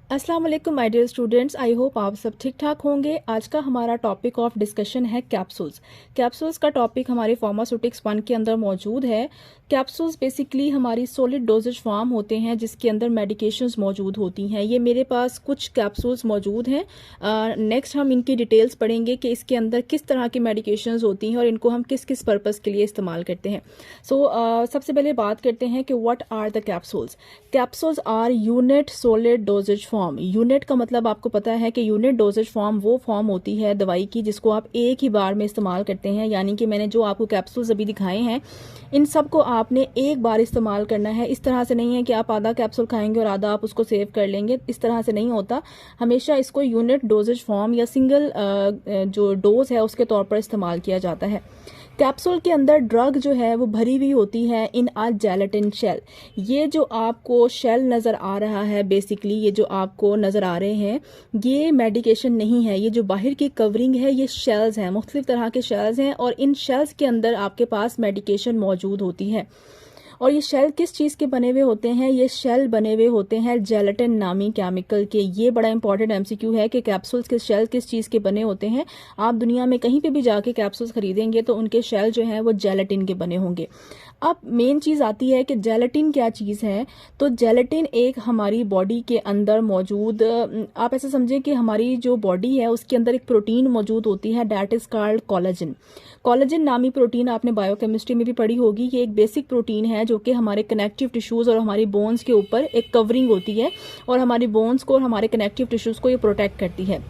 अस्सलाम वालेकुम my dear students, I hope आप सब ठीक ठाक होंगे। आज का हमारा टॉपिक ऑफ डिस्कशन है कैप्सूल्स। कैप्सूल्स का टॉपिक हमारे फार्मास्यूटिक्स 1 के अंदर मौजूद है। कैप्सूल्स बेसिकली हमारी सॉलिड डोजेज फॉर्म होते हैं जिसके अंदर मेडिकेशंस मौजूद होती हैं। ये मेरे पास कुछ कैप्सूल्स मौजूद हैं। नेक्स्ट हम इनकी डिटेल्स पढ़ेंगे कि इसके अंदर किस तरह की मेडिकेशंस होती हैं और इनको हम किस किस पर्पज़ के लिए इस्तेमाल करते हैं। सबसे पहले बात करते हैं कि what are the capsules. Capsules are unit solid dosages form. Unit का मतलब आपको पता है कि यूनिट डोजेज फॉर्म वो फॉर्म होती है दवाई की जिसको आप एक ही बार में इस्तेमाल करते हैं। यानी कि मैंने जो आपको कैप्सूल्स अभी दिखाए हैं इन सब को आपने एक बार इस्तेमाल करना है। इस तरह से नहीं है कि आप आधा कैप्सूल खाएंगे और आधा आप उसको सेव कर लेंगे, इस तरह से नहीं होता। हमेशा इसको यूनिट डोजेज फॉर्म या सिंगल जो डोज है उसके तौर पर इस्तेमाल किया जाता है। कैप्सूल के अंदर ड्रग जो है वो भरी हुई होती है इन अ जेलेटिन शेल। ये जो आपको शेल नज़र आ रहा है, बेसिकली ये जो आपको नज़र आ रहे हैं ये मेडिकेशन नहीं है। ये जो बाहर की कवरिंग है ये शेल्स हैं, मुख्तलिफ तरह के शेल्स हैं और इन शेल्स के अंदर आपके पास मेडिकेशन मौजूद होती है। और ये शेल किस चीज़ के बने हुए होते हैं? ये शेल बने हुए होते हैं जेलेटिन नामी केमिकल के। ये बड़ा इंपॉर्टेंट एमसीक्यू है कि कैप्सूल्स के शेल किस चीज़ के बने होते हैं। आप दुनिया में कहीं पे भी जाके कैप्सूल्स खरीदेंगे तो उनके शेल जो हैं वो जेलेटिन के बने होंगे। अब मेन चीज़ आती है कि जेलेटिन क्या चीज़ है। तो जेलेटिन एक हमारी बॉडी के अंदर मौजूद, आप ऐसे समझें कि हमारी जो बॉडी है उसके अंदर एक प्रोटीन मौजूद होती है, that is called collagen. Collagen नामी प्रोटीन आपने बायोकेमिस्ट्री में भी पढ़ी होगी। ये एक बेसिक प्रोटीन है जो कि हमारे कनेक्टिव टिश्यूज़ और हमारी बोन्स के ऊपर एक कवरिंग होती है और हमारी बोन्स को और हमारे कनेक्टिव टिश्यूज़ को ये प्रोटेक्ट करती है।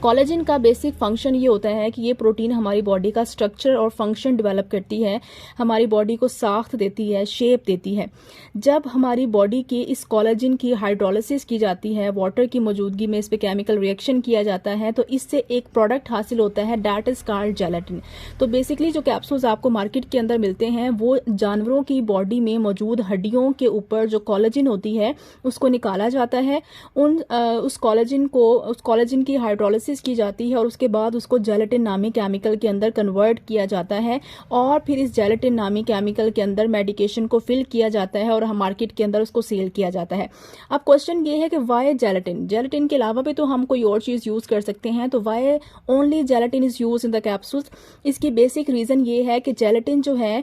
कोलेजन का बेसिक फंक्शन ये होता है कि ये प्रोटीन हमारी बॉडी का स्ट्रक्चर और फंक्शन डेवलप करती है, हमारी बॉडी को साख्त देती है, शेप देती है। जब हमारी बॉडी की इस कोलेजन की हाइड्रोलिसिस की जाती है, वाटर की मौजूदगी में इस पे केमिकल रिएक्शन किया जाता है तो इससे एक प्रोडक्ट हासिल होता है, दैट इज कॉल्ड जेलेटिन। तो बेसिकली जो कैप्सूल्स आपको मार्केट के अंदर मिलते हैं वो जानवरों की बॉडी में मौजूद हड्डियों के ऊपर जो कोलेजन होती है उसको निकाला जाता है। उस कोलेजन की हाइड्रोलिसिस की जाती है और उसके बाद उसको जेलेटिन नामी केमिकल के अंदर कन्वर्ट किया जाता है और फिर इस जेलेटिन नामी केमिकल के अंदर मेडिकेशन को फिल किया जाता है और हम मार्केट के अंदर उसको सेल किया जाता है। अब क्वेश्चन ये है कि वाई जेलेटिन? जेलेटिन के अलावा भी तो हम कोई और चीज़ यूज़ कर सकते हैं, तो why only gelatin is use in the capsules? इसकी बेसिक रीज़न ये है कि जेलेटिन जो है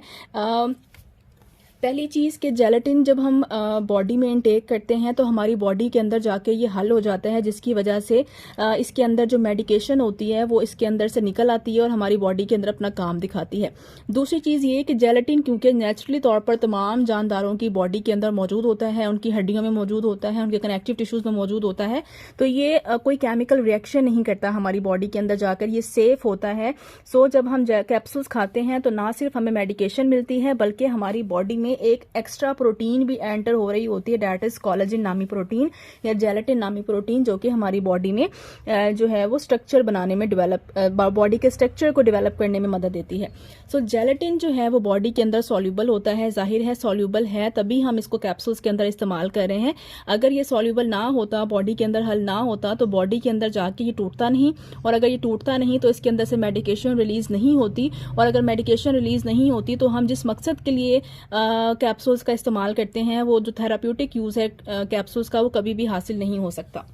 पहली चीज़ कि जेलेटिन जब हम बॉडी में इनटेक करते हैं तो हमारी बॉडी के अंदर जाके ये हल हो जाता है, जिसकी वजह से इसके अंदर जो मेडिकेशन होती है वो इसके अंदर से निकल आती है और हमारी बॉडी के अंदर अपना काम दिखाती है। दूसरी चीज़ ये कि जेलेटिन क्योंकि नेचुरली तौर पर तमाम जानदारों की बॉडी के अंदर मौजूद होता है, उनकी हड्डियों में मौजूद होता है, उनके कनेक्टिव टिश्यूज़ में मौजूद होता है, तो ये कोई केमिकल रिएक्शन नहीं करता हमारी बॉडी के अंदर जाकर, ये सेफ होता है। जब हम कैप्सूल्स खाते हैं तो ना सिर्फ हमें मेडिकेशन मिलती है बल्कि हमारी बॉडी में एक एक्स्ट्रा प्रोटीन भी एंटर हो रही होती है, दैट इज कोलेजन नामी प्रोटीन या जेलेटिन नामी प्रोटीन, जो कि हमारी बॉडी में जो है वो स्ट्रक्चर बनाने में बॉडी के स्ट्रक्चर को डेवलप करने में मदद देती है। जेलेटिन जो है वो बॉडी के अंदर सॉल्यूबल होता है, जाहिर है सॉल्यूबल है तभी हम इसको कैप्सूल्स के अंदर इस्तेमाल कर रहे हैं। अगर ये सॉल्यूबल ना होता, बॉडी के अंदर हल ना होता तो बॉडी के अंदर जाके ये टूटता नहीं, और अगर ये टूटता नहीं तो इसके अंदर से मेडिकेशन रिलीज नहीं होती, और अगर मेडिकेशन रिलीज नहीं होती तो हम जिस मकसद के लिए कैप्सूल्स का इस्तेमाल करते हैं वो जो थेराप्यूटिक यूज़ है कैप्सूल्स का वो कभी भी हासिल नहीं हो सकता।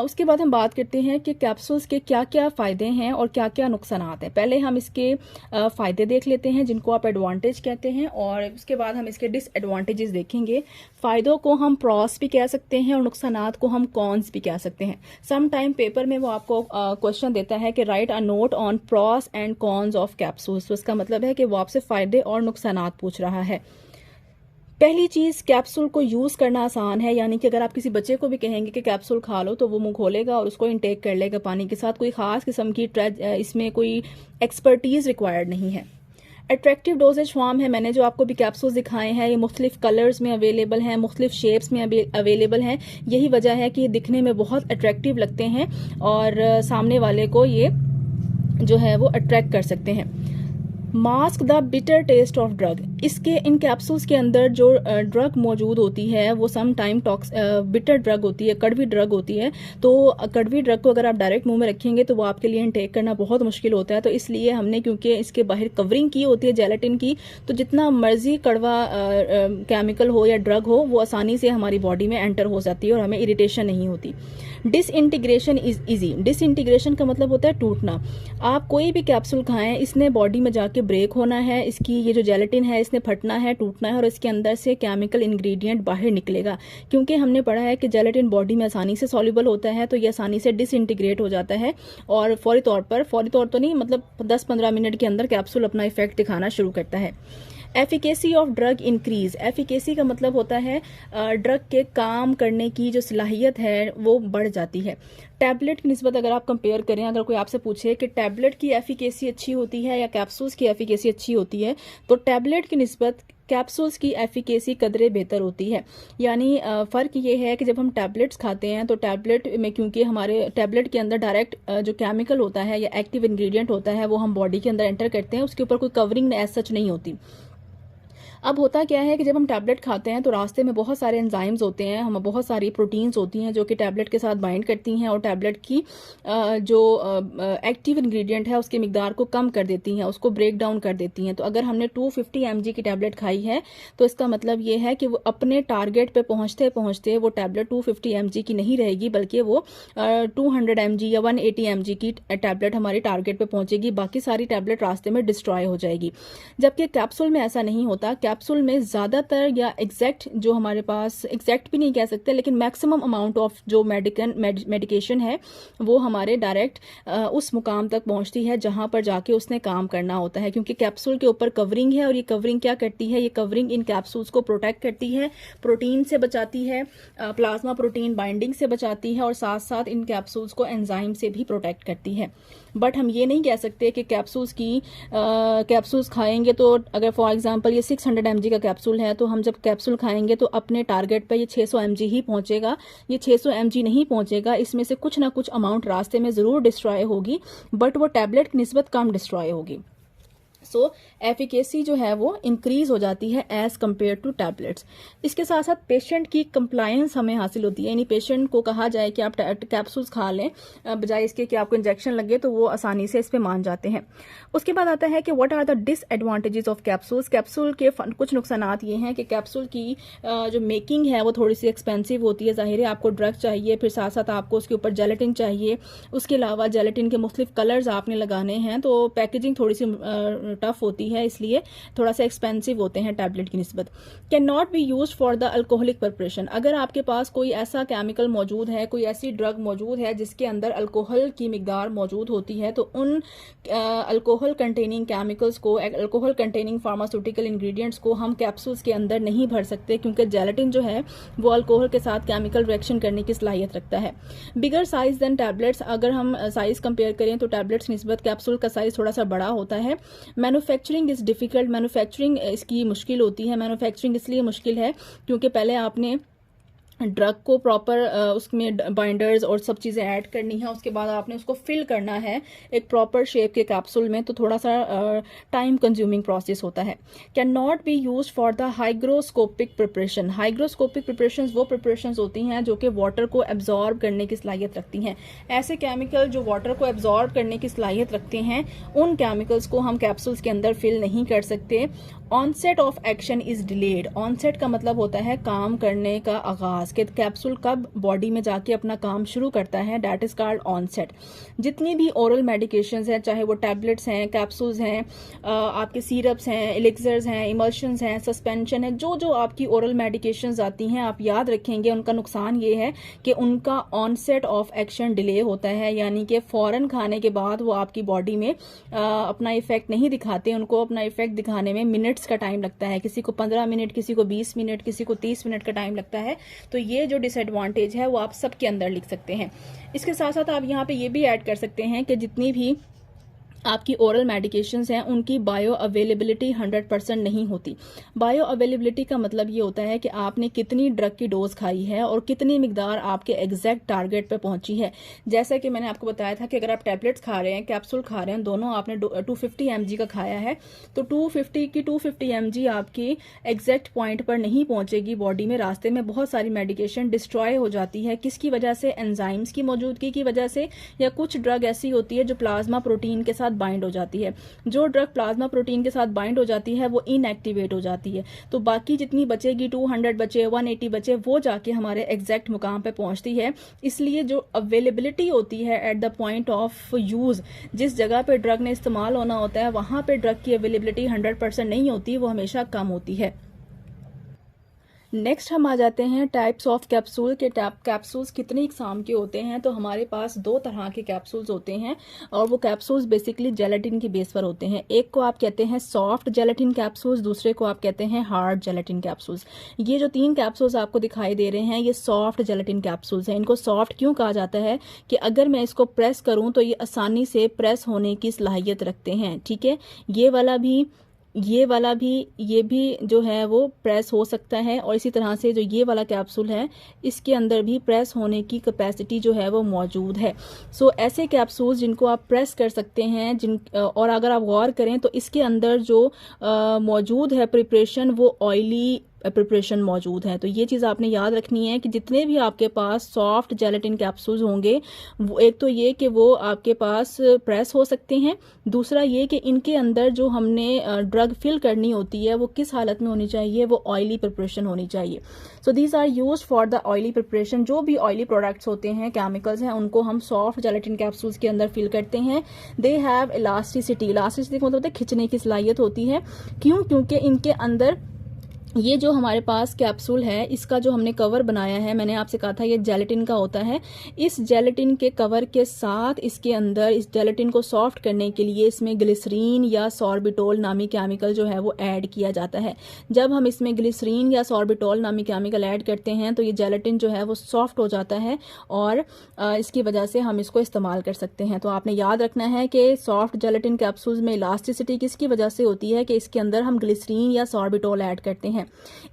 उसके बाद हम बात करते हैं कि कैप्सूल्स के क्या क्या फ़ायदे हैं और क्या क्या नुकसान हैं। पहले हम इसके फ़ायदे देख लेते हैं जिनको आप एडवांटेज कहते हैं, और उसके बाद हम इसके डिसएडवांटेजेस देखेंगे। फ़ायदों को हम प्रॉस भी कह सकते हैं और नुकसानात को हम कॉन्स भी कह सकते हैं। सम टाइम पेपर में वो आपको क्वेश्चन देता है कि right a note on pros and cons of capsules. तो इसका मतलब है कि वो आपसे फ़ायदे और नुकसानात पूछ रहा है। पहली चीज़, कैप्सूल को यूज़ करना आसान है, यानी कि अगर आप किसी बच्चे को भी कहेंगे कि कैप्सूल खा लो तो वो मुंह खोलेगा और उसको इनटेक कर लेगा पानी के साथ। कोई ख़ास किस्म की इसमें कोई एक्सपर्टीज़ रिक्वायर्ड नहीं है। अट्रैक्टिव डोजेज फॉर्म है। मैंने जो आपको भी कैप्सूल्स दिखाए हैं ये मुख्तलिफ कलर्स में अवेलेबल हैं, मुख्तलिफ शेप्स में अवेलेबल हैं। यही वजह है कि ये दिखने में बहुत अट्रैक्टिव लगते हैं और सामने वाले को ये जो है वो अट्रैक्ट कर सकते हैं। Mask the bitter taste of drug. इसके इन कैप्सूल्स के अंदर जो ड्रग मौजूद होती है वो सम टाइम बिटर ड्रग होती है, कड़वी ड्रग होती है। तो कड़वी ड्रग को अगर आप डायरेक्ट मुंह में रखेंगे तो वो आपके लिए इनटेक करना बहुत मुश्किल होता है। तो इसलिए हमने, क्योंकि इसके बाहर कवरिंग की होती है जेलेटिन की, तो जितना मर्जी कड़वा केमिकल हो या ड्रग हो वो आसानी से हमारी बॉडी में एंटर हो जाती है और हमें इरिटेशन नहीं होती। Disintegration is easy. डिसइंटीग्रेशन का मतलब होता है टूटना। आप कोई भी कैप्सूल खाएं, इसने बॉडी में जाके ब्रेक होना है, इसकी ये जो जेलेटिन है इसने फटना है, टूटना है और इसके अंदर से केमिकल इंग्रेडिएंट बाहर निकलेगा। क्योंकि हमने पढ़ा है कि जेलेटिन बॉडी में आसानी से सॉल्युबल होता है, तो ये आसानी से डिसइंटीग्रेट हो जाता है और फौरी तौर तो नहीं, मतलब 10-15 मिनट के अंदर कैप्सूल अपना इफेक्ट दिखाना शुरू करता है। Efficacy of drug increase. Efficacy का मतलब होता है ड्रग के काम करने की जो सलाहियत है वो बढ़ जाती है। टैबलेट की निस्बत अगर आप कंपेयर करें, अगर कोई आपसे पूछे कि टैबलेट की एफिकेसी अच्छी होती है या कैप्सूल्स की एफिकेसी अच्छी होती है, तो टैबलेट की निस्बत कैप्सूल्स की एफिकेसी कदरे बेहतर होती है। यानी फ़र्क ये है कि जब हम टैबलेट्स खाते हैं तो टैबलेट में, क्योंकि हमारे टैबलेट के अंदर डायरेक्ट जो केमिकल होता है या एक्टिव इंग्रेडिएंट होता है वो हम बॉडी के अंदर एंटर करते हैं, उसके ऊपर कोई कवरिंग एज सच नहीं होती। अब होता क्या है कि जब हम टैबलेट खाते हैं तो रास्ते में बहुत सारे एंजाइम्स होते हैं, हम बहुत सारी प्रोटीन्स होती हैं जो कि टैबलेट के साथ बाइंड करती हैं और टैबलेट की जो एक्टिव इंग्रेडिएंट है उसकी मिकदार को कम कर देती हैं, उसको ब्रेक डाउन कर देती हैं। तो अगर हमने 250 mg की टैबलेट खाई है तो इसका मतलब ये है कि वो अपने टारगेट पे पहुंचते पहुंचते वो टैबलेट 250 mg की नहीं रहेगी, बल्कि वो 200 mg या 180 mg की टैबलेट हमारी टारगेट पे पहुंचेगी, बाकी सारी टैबलेट रास्ते में डिस्ट्रॉय हो जाएगी। जबकि कैप्सूल में ऐसा नहीं होता। कैप्सूल में ज़्यादातर या एग्जैक्ट जो हमारे पास, एग्जैक्ट भी नहीं कह सकते लेकिन मैक्सिमम अमाउंट ऑफ जो मेडिकेशन है वो हमारे डायरेक्ट उस मुकाम तक पहुंचती है जहां पर जाके उसने काम करना होता है। क्योंकि कैप्सूल के ऊपर कवरिंग है और ये कवरिंग क्या करती है, ये कवरिंग इन कैप्सूल्स को प्रोटेक्ट करती है, प्रोटीन से बचाती है, प्लाज्मा प्रोटीन बाइंडिंग से बचाती है और साथ साथ इन कैप्सूल्स को एंजाइम से भी प्रोटेक्ट करती है। बट हम ये नहीं कह सकते कि कैप्सूल्स खाएंगे तो, अगर फॉर एग्जांपल ये 600 mg का कैप्सूल है तो हम जब कैप्सूल खाएंगे तो अपने टारगेट पे ये 600 mg ही पहुंचेगा। ये 600 mg नहीं पहुंचेगा, इसमें से कुछ ना कुछ अमाउंट रास्ते में ज़रूर डिस्ट्रॉय होगी, बट वो टैबलेट की निस्बत कम डिस्ट्रॉय होगी। सो एफिकेसी जो है वो इंक्रीज हो जाती है एज कम्पेयर टू टैबलेट्स। इसके साथ साथ पेशेंट की कंप्लायंस हमें हासिल होती है, यानी पेशेंट को कहा जाए कि आप कैप्सूल्स खा लें बजाय इसके कि आपको इंजेक्शन लगे, तो वो आसानी से इस पे मान जाते हैं। उसके बाद आता है कि what are the disadvantages of capsules. Capsule के कुछ नुकसानात ये हैं कि कैप्सूल की जो मेकिंग है वो थोड़ी सी एक्सपेंसिव होती है। जाहिर है आपको ड्रग चाहिए, फिर साथ साथ आपको उसके ऊपर जेलेटिन चाहिए, उसके अलावा जेलेटिन के मुख्तलिफ कलर्स आपने लगाने हैं, तो पैकेजिंग थोड़ी सी टफ होती है, इसलिए थोड़ा सा एक्सपेंसिव होते हैं टैबलेट की निस्बत। Can not be use for the alcoholic preparation. अगर आपके पास कोई ऐसा केमिकल मौजूद है, कोई ऐसी ड्रग मौजूद है जिसके अंदर अल्कोहल की मिकदार मौजूद होती है, तो उन अल्कोहल कंटेनिंग केमिकल्स को, अल्कोहल कंटेनिंग फार्मास्यूटिकल इंग्रेडिएंट्स को हम कैप्सूल्स के अंदर नहीं भर सकते, क्योंकि जेलेटिन जो है वो अल्कोहल के साथ केमिकल रिएक्शन करने की सलाहियत रखता है। Bigger size than tablets. अगर हम साइज कंपेयर करें तो टैबलेट्स निस्बत कैप्सूल का साइज थोड़ा सा बड़ा होता है। Manufacturing is difficult. मैन्युफैक्चरिंग इसकी मुश्किल होती है। मैन्युफैक्चरिंग इसलिए मुश्किल है क्योंकि पहले आपने ड्रग को प्रॉपर उसमें बाइंडर्स और सब चीज़ें ऐड करनी है, उसके बाद आपने उसको फिल करना है एक प्रॉपर शेप के कैप्सूल में, तो थोड़ा सा टाइम कंज्यूमिंग प्रोसेस होता है। Can not be use for the hygroscopic preparation. Hygroscopic preparations वो प्रिपरेशंस होती हैं जो कि वाटर को एब्जॉर्ब करने की सलाहियत रखती हैं। ऐसे केमिकल जो वाटर को एब्जॉर्ब करने की सलाहियत रखते हैं, उन केमिकल्स को हम कैप्सूल्स के अंदर फिल नहीं कर सकते। Onset of action is delayed. Onset का मतलब होता है काम करने का आगाज, कि कैप्सूल कब बॉडी में जाके अपना काम शुरू करता है, दैट इज कॉल्ड ऑनसेट। जितनी भी ओरल मेडिकेशंस हैं, चाहे वो टैबलेट्स हैं, कैप्सूल्स हैं, आपके सीरप्स हैं, एलिक्सर्स हैं, इमल्शंस हैं, सस्पेंशन है, जो जो आपकी ओरल मेडिकेशंस आती हैं, आप याद रखेंगे उनका नुकसान ये है कि उनका ऑनसेट ऑफ एक्शन डिले होता है, यानी कि फौरन खाने के बाद वो आपकी बॉडी में अपना इफेक्ट नहीं दिखाते। उनको अपना इफेक्ट दिखाने में मिनट्स का टाइम लगता है, किसी को 15 मिनट, किसी को 20 मिनट, किसी को 30 मिनट का टाइम लगता है। तो ये जो डिसएडवांटेज है वो आप सबके अंदर लिख सकते हैं। इसके साथ साथ आप यहाँ पे ये भी ऐड कर सकते हैं कि जितनी भी आपकी ओरल मेडिकेशंस हैं उनकी बायो अवेलेबिलिटी 100% नहीं होती। बायो अवेलेबिलिटी का मतलब ये होता है कि आपने कितनी ड्रग की डोज खाई है और कितनी मिकदार आपके एग्जैक्ट टारगेट पे पहुंची है। जैसा कि मैंने आपको बताया था कि अगर आप टैबलेट्स खा रहे हैं, कैप्सूल खा रहे हैं, दोनों आपने 250 mg का खाया है, तो 250 mg आपकी एग्जैक्ट पॉइंट पर नहीं पहुंचेगी बॉडी में। रास्ते में बहुत सारी मेडिकेशन डिस्ट्रॉय हो जाती है। किसकी वजह से? एंजाइम्स की मौजूदगी की वजह से, या कुछ ड्रग ऐसी होती है जो प्लाज्मा प्रोटीन के साथ बाइंड हो जाती है। जो ड्रग प्लाज्मा प्रोटीन के साथ बाइंड हो जाती है वो इनएक्टिवेट हो जाती है, तो बाकी जितनी बचेगी 200 बचे, 180 बचे, वो जाके हमारे एग्जैक्ट मुकाम पे पहुंचती है। इसलिए जो अवेलेबिलिटी होती है at the point of use, जिस जगह पे ड्रग ने इस्तेमाल होना होता है वहां पे ड्रग की अवेलेबिलिटी 100% नहीं होती, वो हमेशा कम होती है। नेक्स्ट हम आ जाते हैं टाइप्स ऑफ कैप्सूल के। कैप्सूल्स कितने इकसाम के होते हैं? तो हमारे पास दो तरह के कैप्सूल्स होते हैं और वो कैप्सूल्स बेसिकली जेलेटिन की बेस पर होते हैं। एक को आप कहते हैं सॉफ्ट जेलेटिन कैप्सूल्स, दूसरे को आप कहते हैं हार्ड जेलेटिन कैप्सूल्स। ये जो 3 कैप्सूल्स आपको दिखाई दे रहे हैं ये सॉफ्ट जेलेटिन कैप्सूल्स हैं। इनको सॉफ्ट क्यों कहा जाता है? कि अगर मैं इसको प्रेस करूं तो ये आसानी से प्रेस होने की सलाहियत रखते हैं। ठीक है, ये वाला भी, ये भी जो है वो प्रेस हो सकता है, और इसी तरह से जो ये वाला कैप्सूल है इसके अंदर भी प्रेस होने की कैपेसिटी जो है वो मौजूद है। सो ऐसे कैप्सूल्स जिनको आप प्रेस कर सकते हैं, और अगर आप गौर करें तो इसके अंदर जो मौजूद है प्रिपरेशन, वो ऑयली प्रिपरेशन मौजूद है। तो ये चीज़ आपने याद रखनी है कि जितने भी आपके पास सॉफ्ट जेलेटिन कैप्सूल्स होंगे, वो एक तो ये कि वो आपके पास प्रेस हो सकते हैं, दूसरा ये कि इनके अंदर जो हमने ड्रग फिल करनी होती है वो किस हालत में होनी चाहिए? वो ऑयली प्रिपरेशन होनी चाहिए। So these are use for the oily preparation. जो भी ऑयली प्रोडक्ट्स होते हैं, केमिकल्स हैं, उनको हम सॉफ्ट जेलेटिन कैप्सूल्स के अंदर फिल करते हैं। They have elasticity. इलास्टिसिटी मतलब होता है खिंचने की सलाहियत होती है। क्यों? क्योंकि इनके अंदर ये जो हमारे पास कैप्सूल है इसका जो हमने कवर बनाया है, मैंने आपसे कहा था ये जेलेटिन का होता है। इस जेलेटिन के कवर के साथ इसके अंदर इस जेलेटिन को सॉफ्ट करने के लिए इसमें ग्लिसरीन या सॉर्बिटोल नामी केमिकल जो है वो ऐड किया जाता है। जब हम इसमें ग्लिसरीन या सॉर्बिटोल नामी केमिकल ऐड करते हैं तो ये जेलेटिन जो है वो सॉफ्ट हो जाता है और इसकी वजह से हम इसको इस्तेमाल कर सकते हैं। तो आपने याद रखना है कि सॉफ्ट जेलेटिन कैप्सूल्स में इलास्टिसिटी किसकी वजह से होती है? कि इसके अंदर हम ग्लिसरीन या सॉर्बिटोल ऐड करते हैं।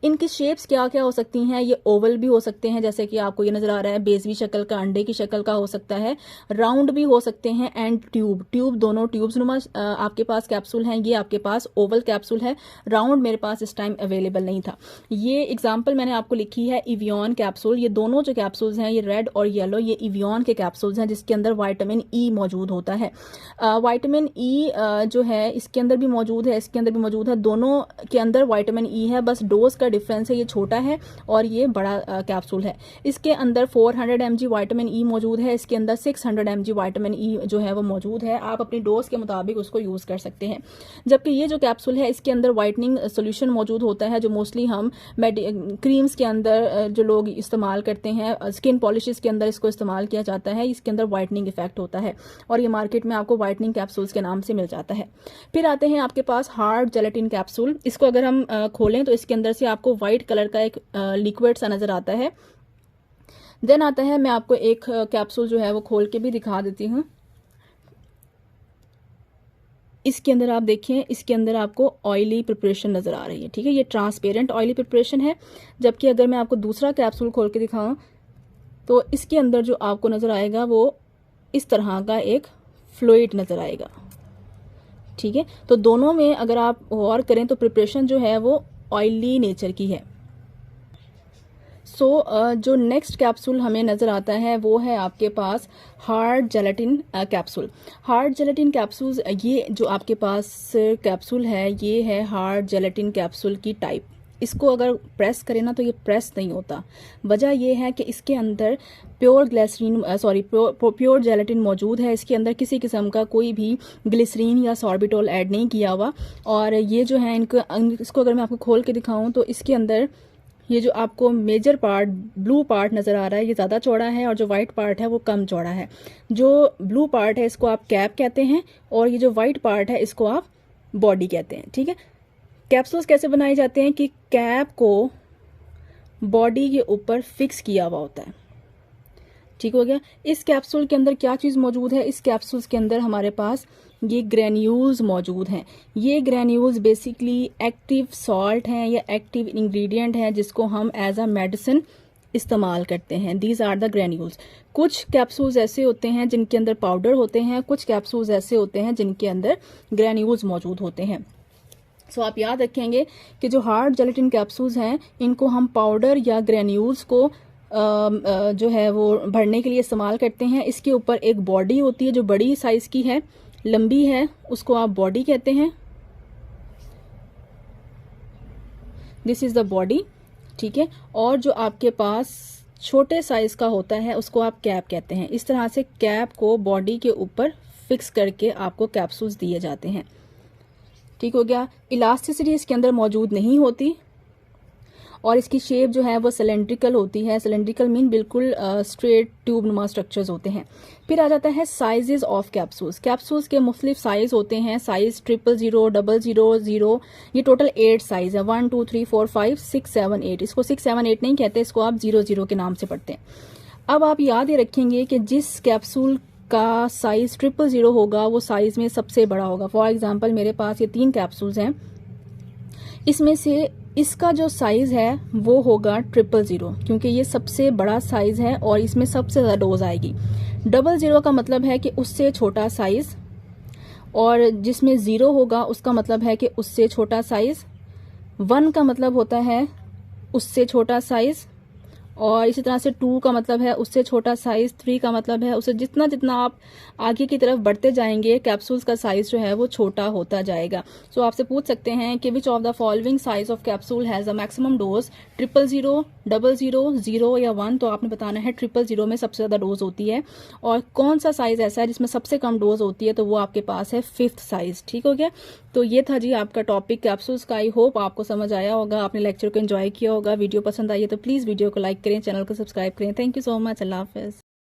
इनकी शेप्स क्या क्या हो सकती हैं? ये ओवल भी हो सकते हैं, जैसे कि आपको ये नजर आ रहा है, बेसवी शक्ल का, अंडे की शक्ल का हो सकता है, राउंड भी हो सकते हैं, एंड ट्यूब दोनों ट्यूब्स नुमा आपके पास कैप्सूल हैं। ये आपके पास ओवल कैप्सूल है, राउंड मेरे पास इस टाइम अवेलेबल नहीं था। ये एग्जाम्पल मैंने आपको लिखी है इवियन कैप्सूल। ये दोनों जो कैप्सूल्स हैं, ये रेड और येलो, ये इवियन के कैप्सूल्स हैं जिसके अंदर विटामिन ई मौजूद होता है। विटामिन ई जो है इसके अंदर भी मौजूद है, इसके अंदर भी मौजूद है, दोनों के अंदर विटामिन ई है, बस डोज का डिफरेंस है। ये छोटा है और ये बड़ा कैप्सूल है। इसके अंदर 400 mg विटामिन ई मौजूद है, इसके अंदर 600 mg विटामिन ई जो है वो मौजूद है। आप अपनी डोज के मुताबिक उसको यूज कर सकते हैं। जबकि ये जो कैप्सूल है इसके अंदर वाइटनिंग सोल्यूशन मौजूद होता है, जो मोस्टली हम क्रीम्स के अंदर जो लोग इस्तेमाल करते हैं, स्किन पॉलिशेस के अंदर इसको इस्तेमाल किया जाता है। इसके अंदर वाइटनिंग इफेक्ट होता है और ये मार्केट में आपको वाइटनिंग कैप्सूल्स के नाम से मिल जाता है। फिर आते हैं आपके पास हार्ड जेलेटिन कैप्सूल। इसको अगर हम खोलें तो इसके अंदर से आपको व्हाइट कलर का एक लिक्विड सा नजर आता है। देन आता है, मैं आपको एक कैप्सूल जो है वो खोल के भी दिखा देती हूँ। इसके अंदर आप देखें, इसके अंदर आपको ऑयली प्रिपरेशन नजर आ रही है। ठीक है, ये ट्रांसपेरेंट ऑयली प्रिपरेशन है। जबकि अगर मैं आपको दूसरा कैप्सूल खोल के दिखाऊं तो इसके अंदर जो आपको नजर आएगा वो इस तरह का एक फ्लूइड नजर आएगा। ठीक है, तो दोनों में अगर आप गौर करें तो प्रिपरेशन जो है वो ऑयली नेचर की है। जो नेक्स्ट कैप्सूल हमें नजर आता है वो है आपके पास hard gelatin capsule. Hard gelatin capsules, ये जो आपके पास कैप्सूल है ये है हार्ड जेलेटिन कैप्सूल की टाइप। इसको अगर प्रेस करें ना तो ये प्रेस नहीं होता। वजह ये है कि इसके अंदर प्योर जेलेटिन मौजूद है। इसके अंदर किसी किस्म का कोई भी ग्लिसरीन या सॉर्बिटोल ऐड नहीं किया हुआ। और ये जो है इसको अगर मैं आपको खोल के दिखाऊं तो इसके अंदर ये जो आपको मेजर पार्ट, ब्लू पार्ट नजर आ रहा है, ये ज्यादा चौड़ा है और जो व्हाइट पार्ट है वो कम चौड़ा है। जो ब्लू पार्ट है इसको आप कैप कहते हैं और ये जो व्हाइट पार्ट है इसको आप बॉडी कहते हैं। ठीक है, कैप्सूल्स कैसे बनाए जाते हैं कि कैप को बॉडी के ऊपर फिक्स किया हुआ होता है। ठीक हो गया। इस कैप्सूल के अंदर क्या चीज मौजूद है? इस कैप्सूल के अंदर हमारे पास ये ग्रेन्यूल्स मौजूद हैं। ये ग्रेन्यूल्स बेसिकली एक्टिव सॉल्ट हैं या एक्टिव इंग्रेडिएंट हैं जिसको हम एज अ मेडिसिन इस्तेमाल करते हैं। These are the granules. कुछ कैप्सूल्स ऐसे होते हैं जिनके अंदर पाउडर होते हैं, कुछ कैप्सूल्स ऐसे होते हैं जिनके अंदर ग्रेन्यूल्स मौजूद होते हैं। सो आप याद रखेंगे कि जो हार्ड जेलेटिन कैप्सूल्स हैं इनको हम पाउडर या ग्रेन्यूल्स को जो है वो भरने के लिए इस्तेमाल करते हैं। इसके ऊपर एक बॉडी होती है जो बड़ी साइज की है, लंबी है, उसको आप बॉडी कहते हैं। दिस इज द बॉडी, ठीक है। और जो आपके पास छोटे साइज का होता है उसको आप कैप कहते हैं। इस तरह से कैप को बॉडी के ऊपर फिक्स करके आपको कैप्सूल्स दिए जाते हैं, ठीक हो गया। इलास्टिसिटी इसके अंदर मौजूद नहीं होती और इसकी शेप जो है वो सिलेंड्रिकल होती है। सिलेंड्रिकल मीन बिल्कुल स्ट्रेट ट्यूब नुमा स्ट्रक्चर्स होते हैं। फिर आ जाता है साइजेस ऑफ कैप्सूल्स। कैप्सूल्स के मुख्तलिफ साइज होते हैं। साइज 000, 000, ये टोटल 8 साइज है। 1 2 3 4 5 6 7 8। इसको 6 7 8 नहीं कहते, इसको आप 00 के नाम से पढ़ते हैं। अब आप याद ही रखेंगे कि जिस कैप्सूल का साइज 000 होगा वो साइज में सबसे बड़ा होगा। फॉर एग्जाम्पल मेरे पास ये 3 कैप्सूल्स हैं, इसमें से इसका जो साइज है वो होगा 000 क्योंकि ये सबसे बड़ा साइज है और इसमें सबसे ज़्यादा डोज आएगी। 00 का मतलब है कि उससे छोटा साइज, और जिसमें 0 होगा उसका मतलब है कि उससे छोटा साइज। 1 का मतलब होता है उससे छोटा साइज, और इसी तरह से 2 का मतलब है उससे छोटा साइज। 3 का मतलब है उससे जितना जितना आप आगे की तरफ बढ़ते जाएंगे कैप्सूल्स का साइज जो है वो छोटा होता जाएगा। सो आपसे पूछ सकते हैं कि which of the following size of capsule has a maximum dose, 000, 00, 0 या 1। तो आपने बताना है 000 में सबसे ज्यादा डोज होती है, और कौन सा साइज ऐसा है जिसमें सबसे कम डोज होती है, तो वो आपके पास है 5th साइज, ठीक हो गया। तो ये था जी आपका टॉपिक कैप्सूल्स का। आई होप आपको समझ आया होगा, आपने लेक्चर को एंजॉय किया होगा। वीडियो पसंद आई है तो प्लीज वीडियो को लाइक करें, चैनल को सब्सक्राइब करें। Thank you so much. Allah Hafiz.